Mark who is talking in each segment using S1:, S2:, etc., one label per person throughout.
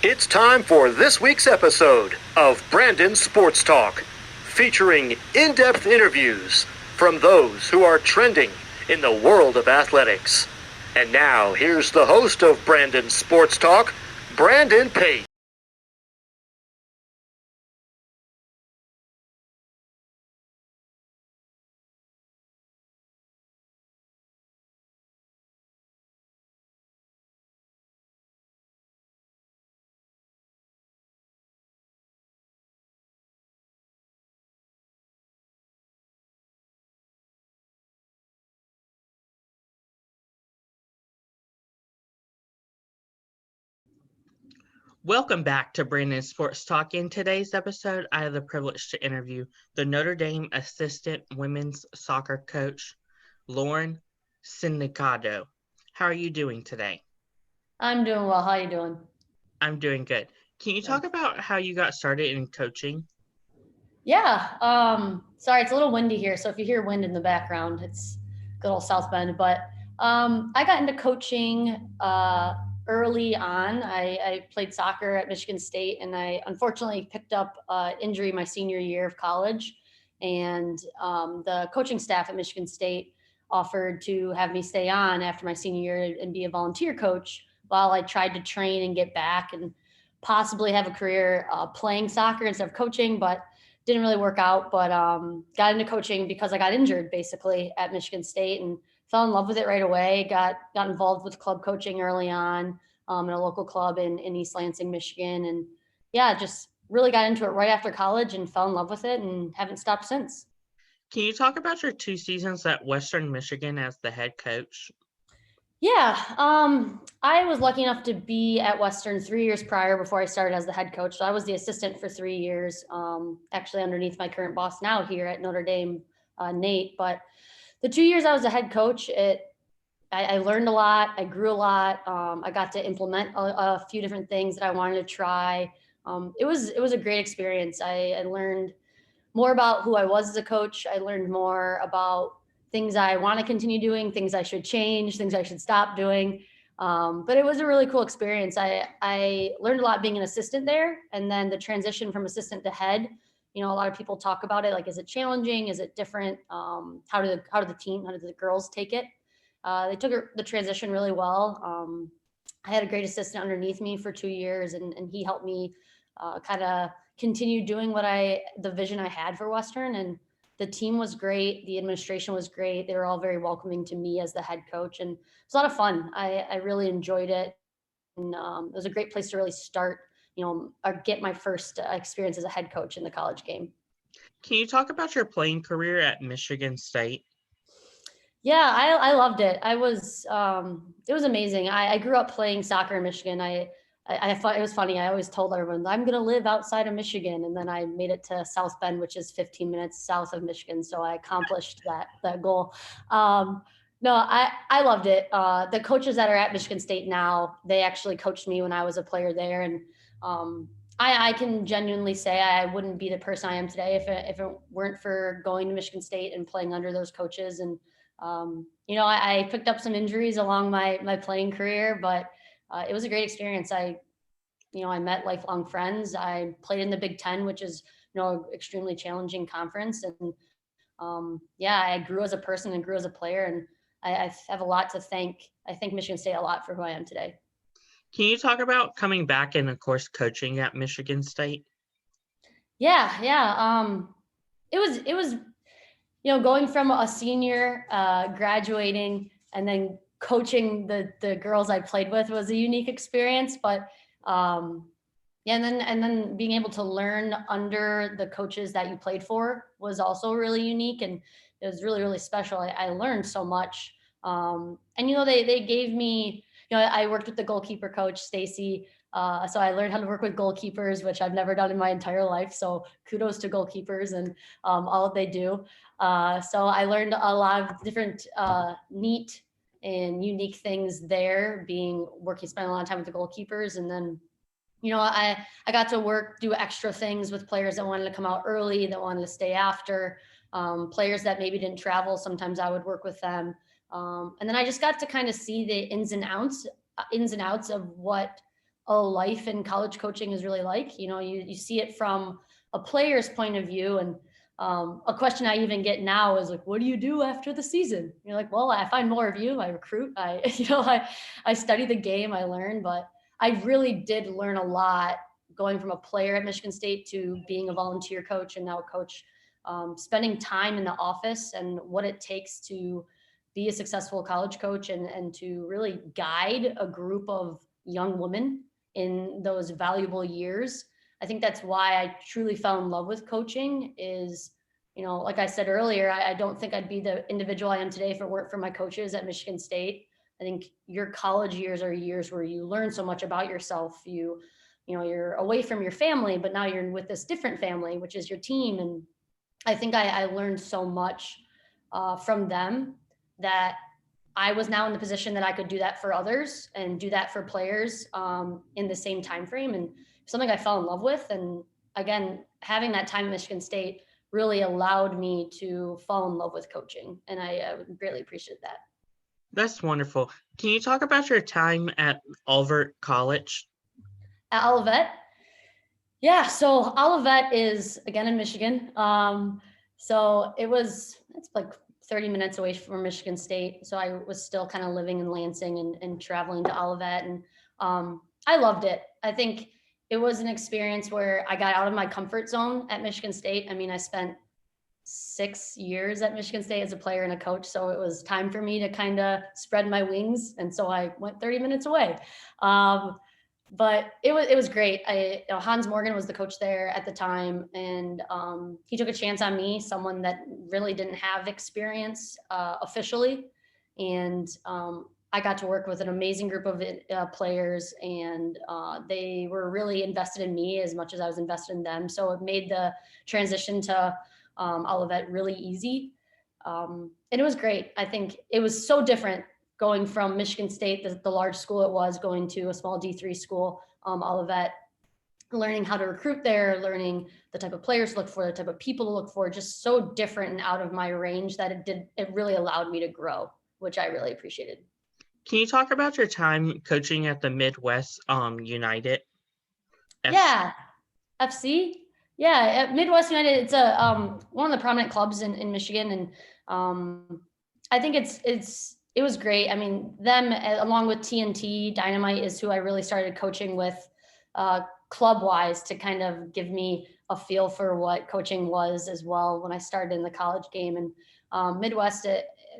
S1: It's time for this week's episode of Brandon Sports Talk, featuring in-depth interviews from those who are trending in the world of athletics. And now, here's the host of Brandon Sports Talk, Brandon Pate.
S2: Welcome back to Brandon Sports Talk. In today's episode, I have the privilege to interview the Notre Dame assistant women's soccer coach, Lauren Sinacola. How are you doing today?
S3: I'm doing well. How you doing?
S2: I'm doing good. Can you talk
S3: Good.
S2: about how you got started in coaching?
S3: Yeah. Sorry, it's a little windy here, so if you hear wind in the background, it's good old South Bend. But I got into coaching early on. I played soccer at Michigan State, and I unfortunately picked up injury my senior year of college. And the coaching staff at Michigan State offered to have me stay on after my senior year and be a volunteer coach while I tried to train and get back and possibly have a career playing soccer instead of coaching, but didn't really work out. But got into coaching because I got injured basically at Michigan State and fell in love with it right away. Got involved with club coaching early on in a local club in East Lansing, Michigan, and yeah, just really got into it right after college and fell in love with it and haven't stopped since.
S2: Can you talk about your 2 seasons at Western Michigan as the head coach?
S3: Yeah, I was lucky enough to be at Western 3 years prior before I started as the head coach. So I was the assistant for 3 years, actually underneath my current boss now here at Notre Dame, Nate. But the 2 years I was a head coach, I learned a lot. I grew a lot. I got to implement a few different things that I wanted to try. It was a great experience. I learned more about who I was as a coach. I learned more about things I want to continue doing, things I should change, things I should stop doing. But it was a really cool experience. I learned a lot being an assistant there, and then the transition from assistant to head. You know, a lot of people talk about it like, is it challenging? Is it different? How did the girls take it? They took the transition really well. I had a great assistant underneath me for 2 years, and he helped me kind of continue doing the vision I had for Western. And the team was great. The administration was great. They were all very welcoming to me as the head coach. And it was a lot of fun. I really enjoyed it. And it was a great place to really start, or get my first experience as a head coach in the college game.
S2: Can you talk about your playing career at Michigan State?
S3: Yeah, I loved it. It was amazing. I grew up playing soccer in Michigan. I thought it was funny. I always told everyone I'm going to live outside of Michigan, and then I made it to South Bend, which is 15 minutes south of Michigan. So I accomplished that goal. No, I loved it. The coaches that are at Michigan State now, they actually coached me when I was a player there, and I can genuinely say I wouldn't be the person I am today if it weren't for going to Michigan State and playing under those coaches. And I picked up some injuries along my playing career, but it was a great experience. I met lifelong friends. I played in the Big Ten, which is extremely challenging conference, and yeah, I grew as a person and grew as a player, and I have a lot to thank. I thank Michigan State a lot for who I am today.
S2: Can you talk about coming back and, of course, coaching at Michigan State?
S3: Yeah, yeah. It was going from a senior, graduating, and then coaching the girls I played with was a unique experience. But yeah, and then being able to learn under the coaches that you played for was also really unique, and it was really really special. I learned so much, and they gave me. I worked with the goalkeeper coach Stacy, so I learned how to work with goalkeepers, which I've never done in my entire life. So kudos to goalkeepers and all that they do. So I learned a lot of different neat and unique things there, spending a lot of time with the goalkeepers. And then I got to do extra things with players that wanted to come out early, that wanted to stay after, players that maybe didn't travel. Sometimes I would work with them. And then I just got to kind of see the ins and outs of what a life in college coaching is really like. You see it from a player's point of view. And a question I even get now is like, what do you do after the season? You're like, well, I find more of you. I recruit. I study the game. I learn. But I really did learn a lot going from a player at Michigan State to being a volunteer coach and now a coach, spending time in the office and what it takes to be a successful college coach and to really guide a group of young women in those valuable years. I think that's why I truly fell in love with coaching is, like I said earlier, I don't think I'd be the individual I am today if it weren't for my coaches at Michigan State. I think your college years are years where you learn so much about yourself. You're away from your family, but now you're with this different family, which is your team. And I think I learned so much from them that I was now in the position that I could do that for others and do that for players in the same time frame, and something I fell in love with. And again, having that time at Michigan State really allowed me to fall in love with coaching, and I greatly appreciate that.
S2: That's wonderful. Can you talk about your time at Olivet College?
S3: At Olivet? Yeah, so Olivet is, again, in Michigan. So it's like 30 minutes away from Michigan State. So I was still kind of living in Lansing and traveling to Olivet. And I loved it. I think it was an experience where I got out of my comfort zone at Michigan State. I mean, I spent 6 years at Michigan State as a player and a coach. So it was time for me to kind of spread my wings. And so I went 30 minutes away. But it was great. Hans Morgan was the coach there at the time, and he took a chance on me, someone that really didn't have experience officially. And I got to work with an amazing group of players, and they were really invested in me as much as I was invested in them. So it made the transition to Olivet really easy. And it was great. I think it was so different going from Michigan State, the large school it was, going to a small D3 school, Olivet, learning how to recruit there, learning the type of players to look for, the type of people to look for, just so different and out of my range that it really allowed me to grow, which I really appreciated.
S2: Can you talk about your time coaching at the Midwest United?
S3: Yeah, FC. Yeah, at Midwest United, it's one of the prominent clubs in Michigan, and I think it was great. I mean, them along with TNT Dynamite is who I really started coaching with club-wise to kind of give me a feel for what coaching was as well when I started in the college game. And Midwest,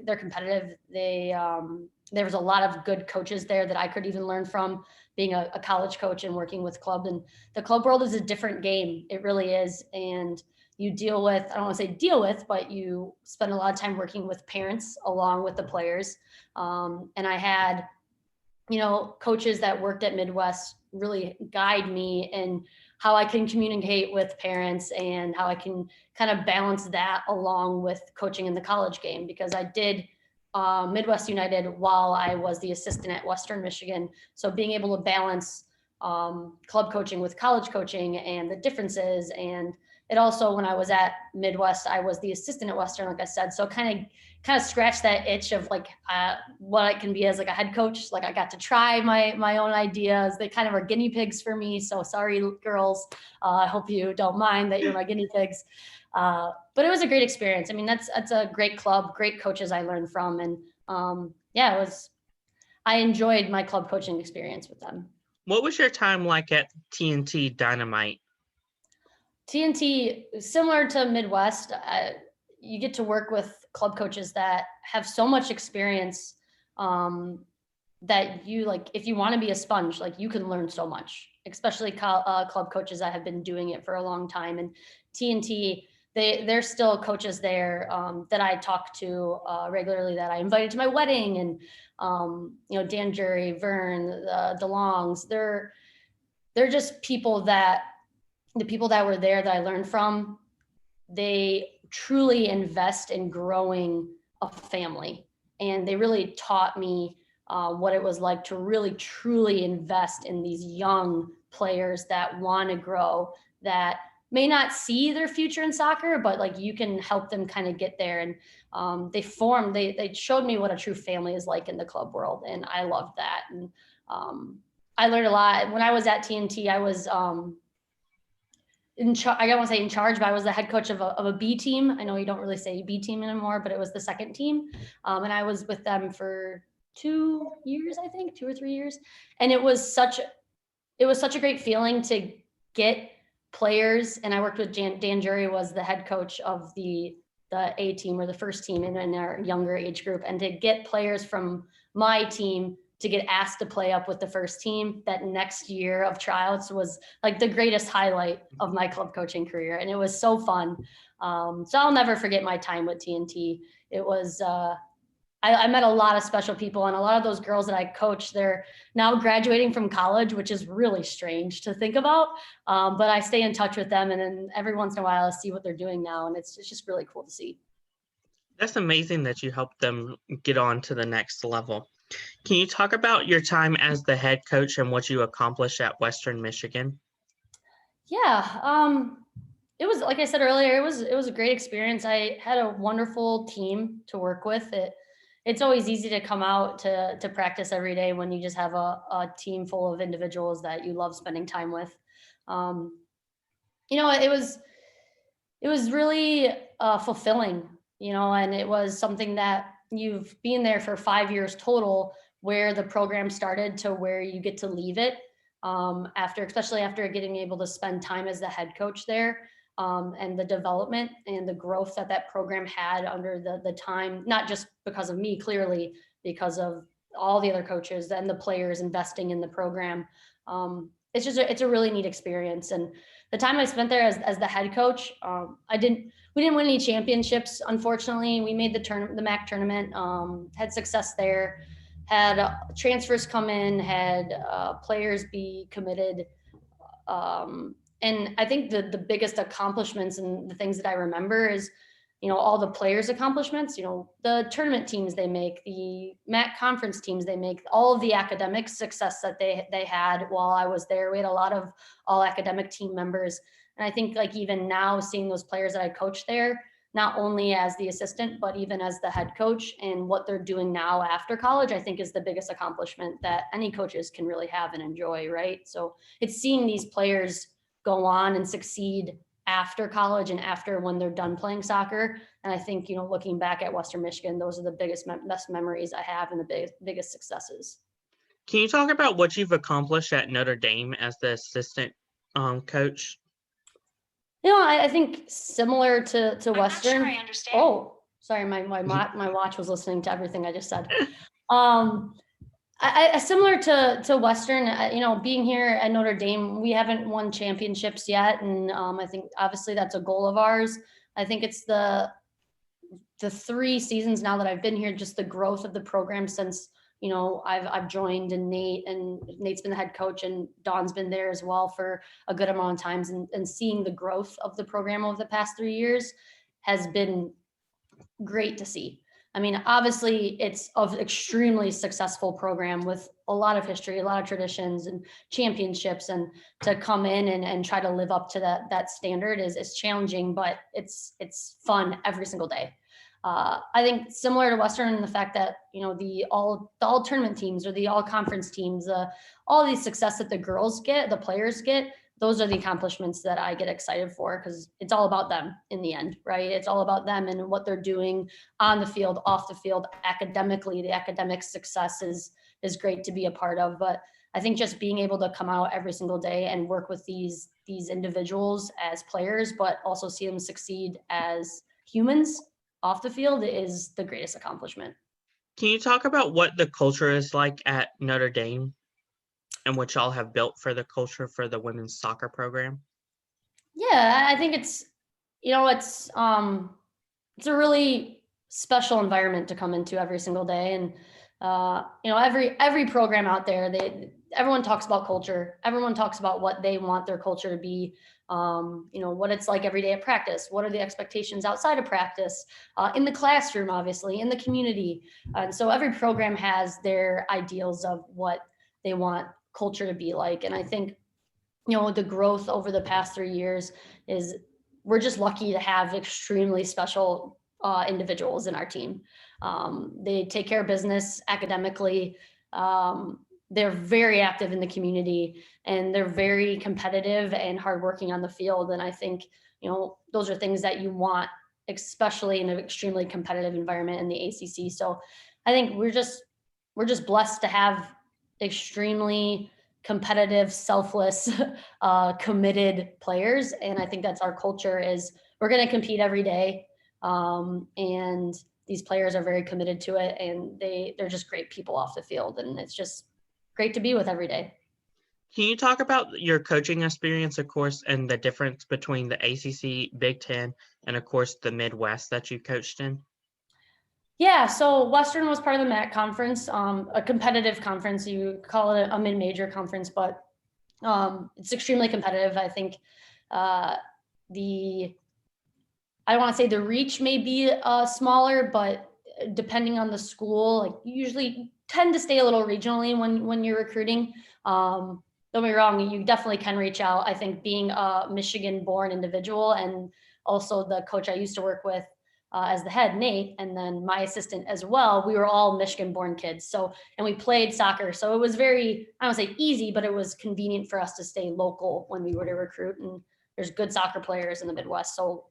S3: they're competitive. There was a lot of good coaches there that I could even learn from, being a college coach and working with club. And the club world is a different game. It really is. And you deal with, I don't want to say deal with, but you spend a lot of time working with parents along with the players. And I had, coaches that worked at Midwest really guide me in how I can communicate with parents and how I can kind of balance that along with coaching in the college game, because I did Midwest United while I was the assistant at Western Michigan. So being able to balance club coaching with college coaching and the differences. And it also, when I was at Midwest, I was the assistant at Western, like I said, so kind of scratched that itch of like what I can be as like a head coach. Like I got to try my own ideas. They kind of are guinea pigs for me. So sorry, girls. I hope you don't mind that you're my guinea pigs. But it was a great experience. I mean, that's a great club, great coaches I learned from. And I enjoyed my club coaching experience with them.
S2: What was your time like at TNT Dynamite?
S3: TNT, similar to Midwest, you get to work with club coaches that have so much experience that you, like, if you want to be a sponge, like you can learn so much, especially club coaches that have been doing it for a long time. And TNT, they're still coaches there that I talk to regularly, that I invited to my wedding. And, Dan Jury, Vern, the DeLongs, they're just people that, the people that were there that I learned from, they truly invest in growing a family. And they really taught me what it was like to really, truly invest in these young players that want to grow, that may not see their future in soccer, but like you can help them kind of get there. And they showed me what a true family is like in the club world. And I loved that. And I learned a lot. When I was at TNT, I was I don't want to say in charge, but I was the head coach of a B team. I know you don't really say B team anymore, but it was the second team. And I was with them for 2 years, I think, 2 or 3 years. And it was such a great feeling to get players. And I worked with Dan Jury, was the head coach of the A team, or the first team in our younger age group, and to get players from my team to get asked to play up with the first team that next year of tryouts was like the greatest highlight of my club coaching career. And it was so fun. So I'll never forget my time with TNT. It was, I met a lot of special people, and a lot of those girls that I coached, they're now graduating from college, which is really strange to think about. But I stay in touch with them, and then every once in a while I see what they're doing now. And it's just really cool to see.
S2: That's amazing that you helped them get on to the next level. Can you talk about your time as the head coach and what you accomplished at Western Michigan?
S3: Yeah. It was, like I said earlier, it was a great experience. I had a wonderful team to work with. It's always easy to come out to practice every day when you just have a team full of individuals that you love spending time with. It was really fulfilling, and it was something that you've been there for 5 years total, where the program started to where you get to leave it, especially after getting able to spend time as the head coach there, and the development and the growth that program had under the time, not just because of me, clearly, because of all the other coaches and the players investing in the program. It's a really neat experience. And the time I spent there as the head coach, we didn't win any championships, unfortunately. We made the MAC tournament, had success there, had transfers come in, had players be committed. And I think the biggest accomplishments and the things that I remember is, all the players' accomplishments, the tournament teams they make, the MAC conference teams they make, all of the academic success that they had while I was there. We had a lot of all academic team members. And I think, like, even now, seeing those players that I coached there, not only as the assistant, but even as the head coach, and what they're doing now after college, I think is the biggest accomplishment that any coaches can really have and enjoy, right? So it's seeing these players go on and succeed after college and after when they're done playing soccer. And I think, looking back at Western Michigan, those are the best memories I have, and the biggest successes.
S2: Can you talk about what you've accomplished at Notre Dame as the assistant coach?
S3: I think similar to Western.
S4: I'm not sure I understand.
S3: Oh, sorry, my watch was listening to everything I just said. Similar to Western, being here at Notre Dame, we haven't won championships yet, and I think obviously that's a goal of ours. I think it's the 3 seasons now that I've been here, just the growth of the program since I've joined, and Nate's been the head coach, and Dawn's been there as well for a good amount of times, and seeing the growth of the program over the past 3 years has been great to see. I mean, obviously it's an extremely successful program with a lot of history, a lot of traditions and championships, and to come in and try to live up to that standard is challenging, but it's fun every single day. I think similar to Western in the fact that, the all tournament teams or the all conference teams, all the success that the girls get, the players get, those are the accomplishments that I get excited for, because it's all about them in the end, right? It's all about them and what they're doing on the field, off the field, academically. The academic success is great to be a part of, but I think just being able to come out every single day and work with these individuals as players, but also see them succeed as humans off the field is the greatest accomplishment.
S2: Can you talk about what the culture is like at Notre Dame and what y'all have built for the culture for the women's soccer program?
S3: Yeah, I think it's a really special environment to come into every single day. And, every program out there, everyone talks about culture. Everyone talks about what they want their culture to be. What it's like every day at practice. What are the expectations outside of practice, in the classroom, obviously, in the community. And so every program has their ideals of what they want culture to be like. And I think, the growth over the past 3 years is we're just lucky to have extremely special individuals in our team. They take care of business academically. they're very active in the community, and they're very competitive and hardworking on the field. And I think, those are things that you want, especially in an extremely competitive environment in the ACC. So I think we're just blessed to have extremely competitive, selfless, committed players. And I think that's our culture. Is we're going to compete every day. And these players are very committed to it, and they're just great people off the field. And it's just great to be with every day.
S2: Can you talk about your coaching experience, of course, and the difference between the ACC, Big Ten, and of course the Midwest that you coached in?
S3: Yeah, so Western was part of the MAC conference, a competitive conference. You call it a mid-major conference, but it's extremely competitive. I think I don't want to say the reach may be smaller, but depending on the school, like you usually tend to stay a little regionally when you're recruiting. Don't get me wrong, you definitely can reach out. I think being a Michigan-born individual, and also the coach I used to work with as the head, Nate, and then my assistant as well, we were all Michigan-born kids. So, and we played soccer. So it was very, I don't say easy, but it was convenient for us to stay local when we were to recruit. And there's good soccer players in the Midwest. So,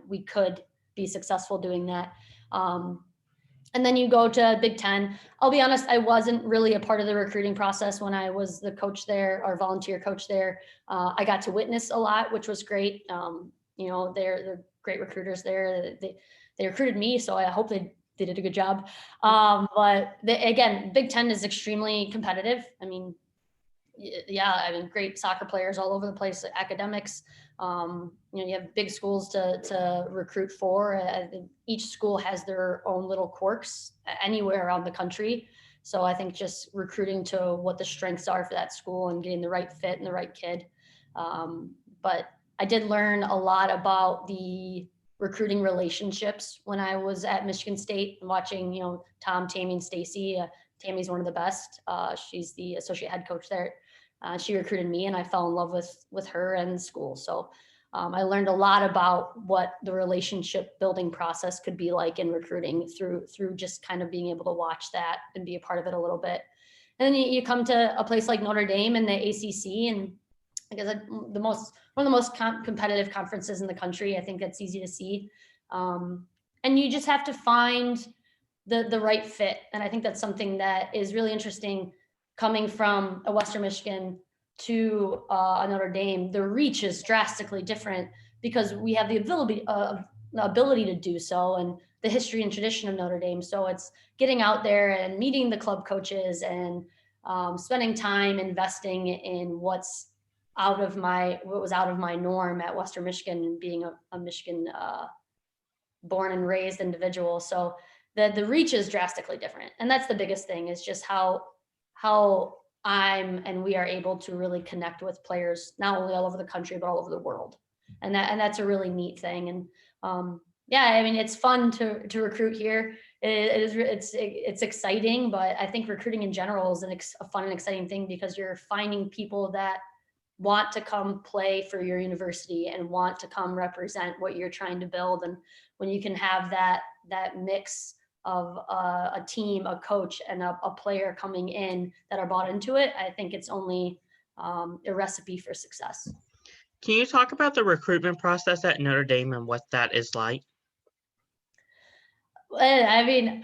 S3: we could be successful doing that. And then you go to Big Ten. I'll be honest, I wasn't really a part of the recruiting process when I was the coach there, or volunteer coach there. I got to witness a lot, which was great. They're great recruiters there. They recruited me, so I hope they did a good job. But again, Big Ten is extremely competitive. I mean, great soccer players all over the place, academics. You have big schools to recruit for. I think each school has their own little quirks anywhere around the country. So I think just recruiting to what the strengths are for that school and getting the right fit and the right kid. But I did learn a lot about the recruiting relationships when I was at Michigan State and watching, Tom, Tammy, and Stacy. Tammy's one of the best. She's the associate head coach there. She recruited me, and I fell in love with her and the school. So I learned a lot about what the relationship building process could be like in recruiting through just kind of being able to watch that and be a part of it a little bit. And then you come to a place like Notre Dame and the ACC, and I guess one of the most competitive conferences in the country. I think that's easy to see. And you just have to find the right fit. And I think that's something that is really interesting coming from a Western Michigan to a Notre Dame. The reach is drastically different because we have the ability to do so, and the history and tradition of Notre Dame. So it's getting out there and meeting the club coaches and spending time investing in what was out of my norm at Western Michigan, and being a Michigan born and raised individual. So the reach is drastically different. And that's the biggest thing, is just how we are able to really connect with players, not only all over the country, but all over the world. And that's a really neat thing. And it's fun to recruit here. It's exciting, but I think recruiting in general is a fun and exciting thing, because you're finding people that want to come play for your university and want to come represent what you're trying to build. And when you can have that mix of a team, a coach, and a player coming in that are bought into it, I think it's only a recipe for success.
S2: Can you talk about the recruitment process at Notre Dame and what that is like?
S3: I mean,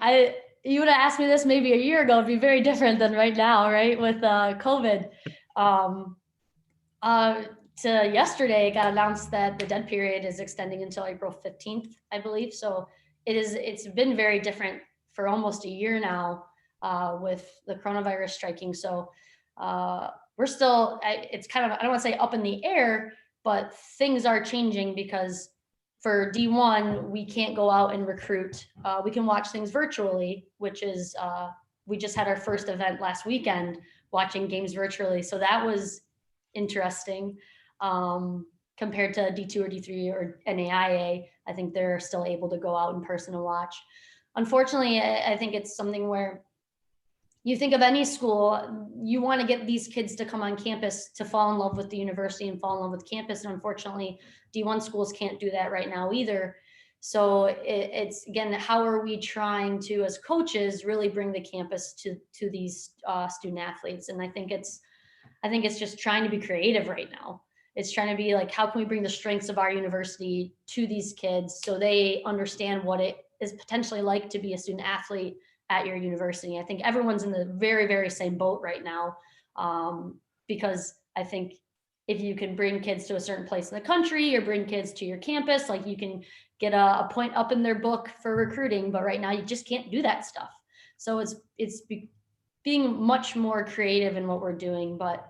S3: you would have asked me this maybe a year ago, it'd be very different than right now, right? With COVID. To yesterday, it got announced that the dead period is extending until April 15th, I believe. So it's been very different for almost a year now with the coronavirus striking. So we're still, it's kind of, I don't want to say up in the air, but things are changing, because for D1, we can't go out and recruit. We can watch things virtually, which is, we just had our first event last weekend watching games virtually. So that was interesting. Compared to D2 or D3 or NAIA, I think they're still able to go out in person and watch. Unfortunately, I think it's something where you think of any school, you want to get these kids to come on campus to fall in love with the university and fall in love with campus. And unfortunately, D1 schools can't do that right now either. So it's, again, how are we trying to, as coaches, really bring the campus to these student athletes? And I think it's just trying to be creative right now. It's trying to be like, how can we bring the strengths of our university to these kids so they understand what it is potentially like to be a student athlete at your university? I think everyone's in the very, very same boat right now, because I think if you can bring kids to a certain place in the country or bring kids to your campus, like you can get a point up in their book for recruiting, but right now you just can't do that stuff. So it's being much more creative in what we're doing. But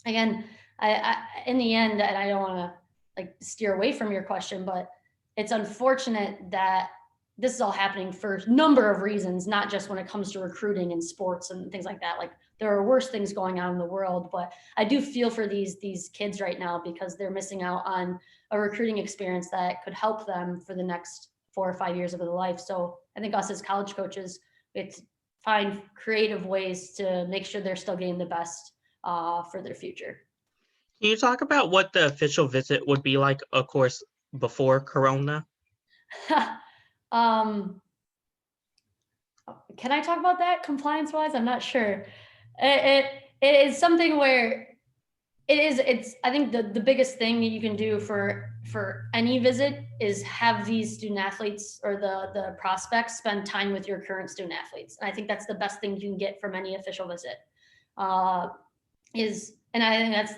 S3: again, I in the end, and I don't want to like steer away from your question, but it's unfortunate that this is all happening for a number of reasons, not just when it comes to recruiting and sports and things like that. Like there are worse things going on in the world, but I do feel for these kids right now because they're missing out on a recruiting experience that could help them for the next 4 or 5 years of their life. So I think us as college coaches, we have to find creative ways to make sure they're still getting the best for their future.
S2: Can you talk about what the official visit would be like, of course, before Corona?
S3: Can I talk about that compliance wise? I'm not sure. It is something where it's I think the biggest thing that you can do for any visit is have these student athletes or the prospects spend time with your current student athletes. And I think that's the best thing you can get from any official visit. And I think that's,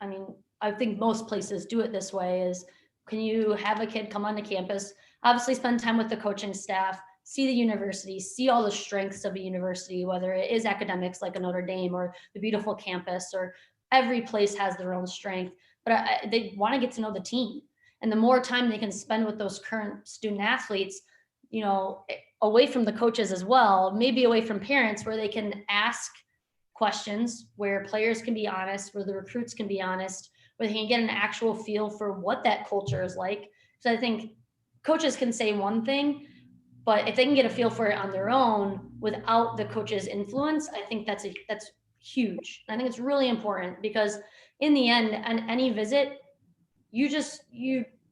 S3: I mean, I think most places do it this way is, can you have a kid come onto campus, obviously spend time with the coaching staff, see the university, see all the strengths of a university, whether it is academics like a Notre Dame or the beautiful campus, or every place has their own strength, but they want to get to know the team. And the more time they can spend with those current student athletes, you know, away from the coaches as well, maybe away from parents, where they can ask questions, where players can be honest, where the recruits can be honest, where they can get an actual feel for what that culture is like. So I think coaches can say one thing, but if they can get a feel for it on their own without the coach's influence, I think that's huge. I think it's really important because in the end, on any visit, you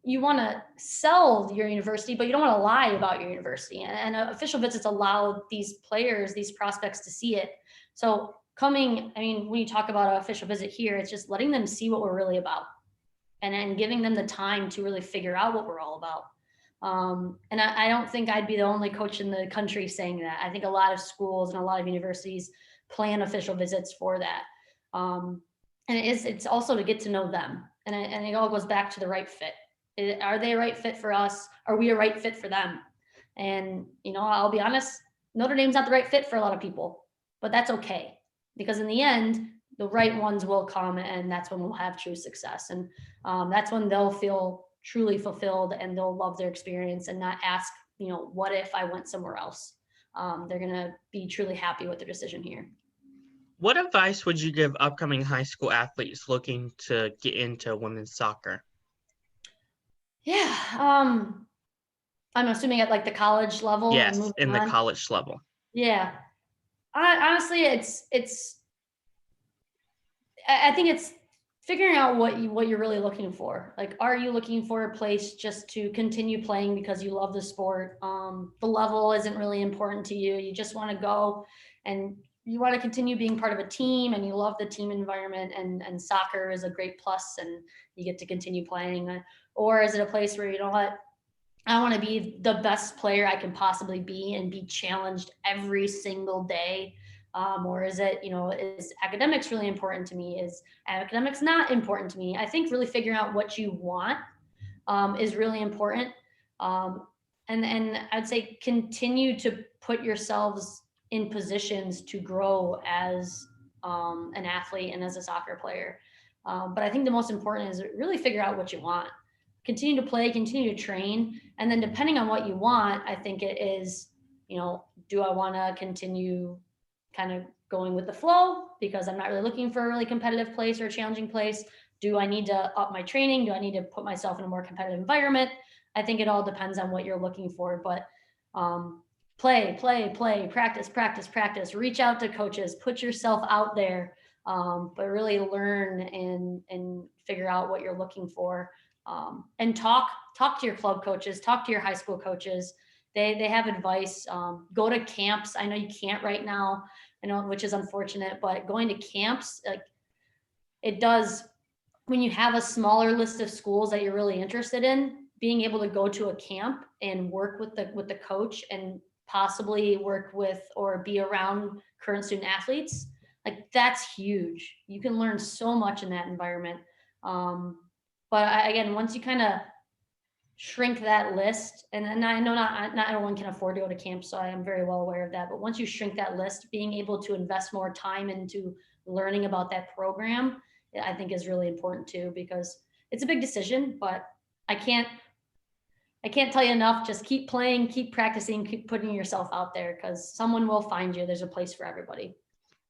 S3: want to sell your university, but you don't want to lie about your university. And official visits allow these players, these prospects to see it. So when you talk about an official visit here, it's just letting them see what we're really about and then giving them the time to really figure out what we're all about. And I don't think I'd be the only coach in the country saying that. I think a lot of schools and a lot of universities plan official visits for that. And it's also to get to know them. And it all goes back to the right fit. Are they a right fit for us? Are we a right fit for them? And, you know, I'll be honest, Notre Dame's not the right fit for a lot of people, but that's okay. Because in the end, the right ones will come, and that's when we'll have true success. And that's when they'll feel truly fulfilled and they'll love their experience and not ask, you know, what if I went somewhere else? They're going to be truly happy with their decision here.
S2: What advice would you give upcoming high school athletes looking to get into women's soccer?
S3: Yeah. I'm assuming at like the college level.
S2: Yes, in the college level.
S3: Yeah. Honestly, I think it's figuring out what you're really looking for. Like, are you looking for a place just to continue playing because you love the sport? The level isn't really important to you. You just want to go and you want to continue being part of a team and you love the team environment, and soccer is a great plus and you get to continue playing. Or is it a place where, you know what, I want to be the best player I can possibly be and be challenged every single day? Or is it, you know, is academics really important to me? Is academics not important to me? I think really figuring out what you want is really important. And I'd say continue to put yourselves in positions to grow as an athlete and as a soccer player. But I think the most important is really figure out what you want. Continue to play, continue to train. And then depending on what you want, I think it is, you know, do I want to continue kind of going with the flow because I'm not really looking for a really competitive place or a challenging place? Do I need to up my training? Do I need to put myself in a more competitive environment? I think it all depends on what you're looking for, but play, practice, reach out to coaches, put yourself out there, but really learn and figure out what you're looking for. and talk to your club coaches, talk to your high school coaches. They have advice. Go to camps. I know you can't right now, which is unfortunate, but going to camps, like, it does, when you have a smaller list of schools that you're really interested in, being able to go to a camp and work with the coach and possibly work with or be around current student athletes, like, that's huge. You can learn so much in that environment. Again, once you kind of shrink that list, and I know not everyone can afford to go to camp, so I am very well aware of that, but once you shrink that list, being able to invest more time into learning about that program, I think is really important too, because it's a big decision, but I can't tell you enough. Just keep playing, keep practicing, keep putting yourself out there, because someone will find you. There's a place for everybody.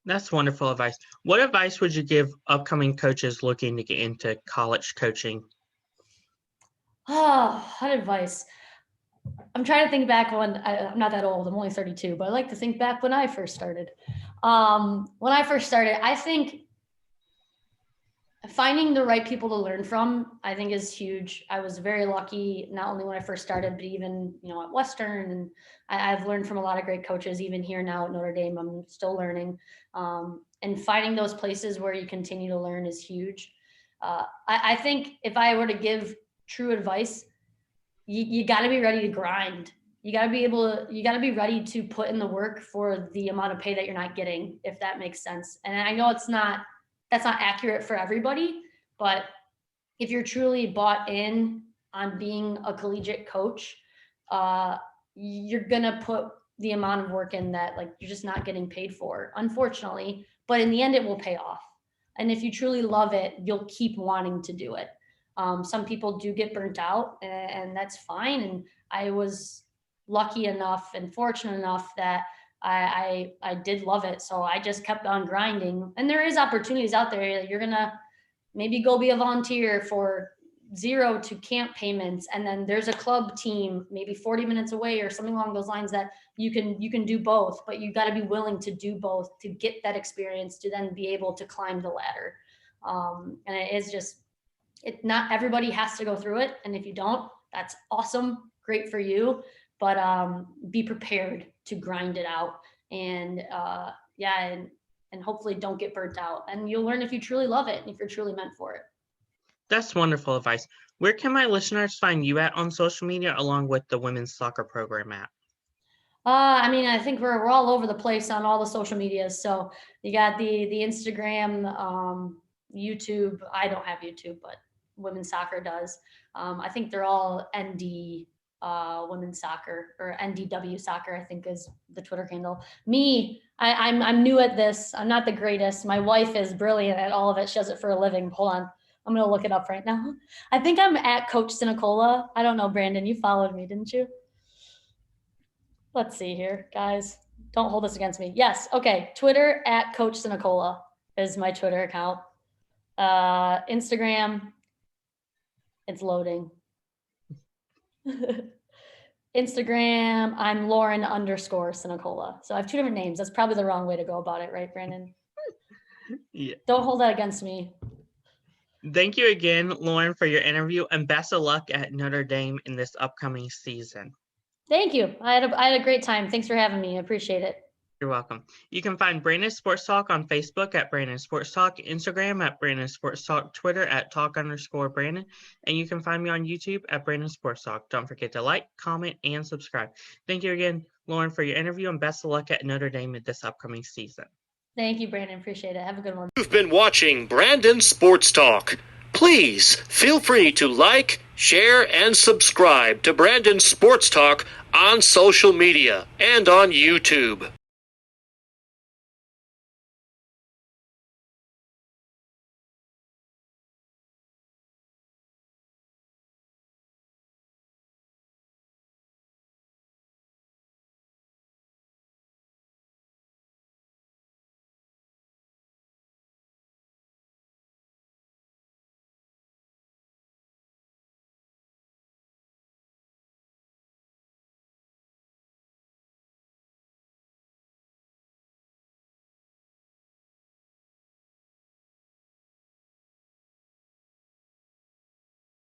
S2: That's wonderful advice. What advice would you give upcoming coaches looking to get into college coaching?
S3: Oh, what advice? I'm trying to think back when I'm not that old. I'm only 32, but I like to think back when I first started. I think finding the right people to learn from, I think, is huge. I was very lucky, not only when I first started, but even, at Western, and I've learned from a lot of great coaches. Even here now at Notre Dame, I'm still learning. And finding those places where you continue to learn is huge. I think if I were to give true advice, you got to be ready to grind. You got to be ready to put in the work for the amount of pay that you're not getting, if that makes sense. And I know that's not accurate for everybody, but if you're truly bought in on being a collegiate coach, you're going to put the amount of work in that, like, you're just not getting paid for, unfortunately, but in the end it will pay off. And if you truly love it, you'll keep wanting to do it. Some people do get burnt out, and that's fine. And I was lucky enough and fortunate enough that I did love it. So I just kept on grinding, and there is opportunities out there that you're going to maybe go be a volunteer for zero to camp payments. And then there's a club team, maybe 40 minutes away or something along those lines, that you can do both, but you got to be willing to do both to get that experience, to then be able to climb the ladder. And it is just, not everybody has to go through it. And if you don't, that's awesome. Great for you. But be prepared to grind it out, and and hopefully don't get burnt out. And you'll learn if you truly love it and if you're truly meant for it.
S2: That's wonderful advice. Where can my listeners find you at on social media, along with the women's soccer program at?
S3: I think we're all over the place on all the social medias. So you got the Instagram, YouTube. I don't have YouTube, but women's soccer does. I think they're all ND women's soccer, or NDW soccer, I think is the Twitter handle. Me, I'm new at this. I'm not the greatest. My wife is brilliant at all of it. She does it for a living. Hold on. I'm going to look it up right now. I think I'm at Coach Sinacola. I don't know, Brandon, you followed me, didn't you? Let's see here, guys. Don't hold this against me. Yes. Okay. Twitter at Coach Sinacola is my Twitter account. Instagram, it's loading. Instagram, I'm Lauren _Sinacola. So I have two different names. That's probably the wrong way to go about it, right, Brandon?
S2: Yeah.
S3: Don't hold that against me.
S2: Thank you again, Lauren, for your interview, and best of luck at Notre Dame in this upcoming season.
S3: Thank you. I had a great time. Thanks for having me. I appreciate it.
S2: You're welcome. You can find Brandon Sports Talk on Facebook at Brandon Sports Talk, Instagram at Brandon Sports Talk, Twitter at Talk_Brandon, and you can find me on YouTube at Brandon Sports Talk. Don't forget to like, comment, and subscribe. Thank you again, Lauren, for your interview, and best of luck at Notre Dame in this upcoming season.
S3: Thank you, Brandon. Appreciate it. Have a good one.
S1: You've been watching Brandon Sports Talk. Please feel free to like, share, and subscribe to Brandon Sports Talk on social media and on YouTube.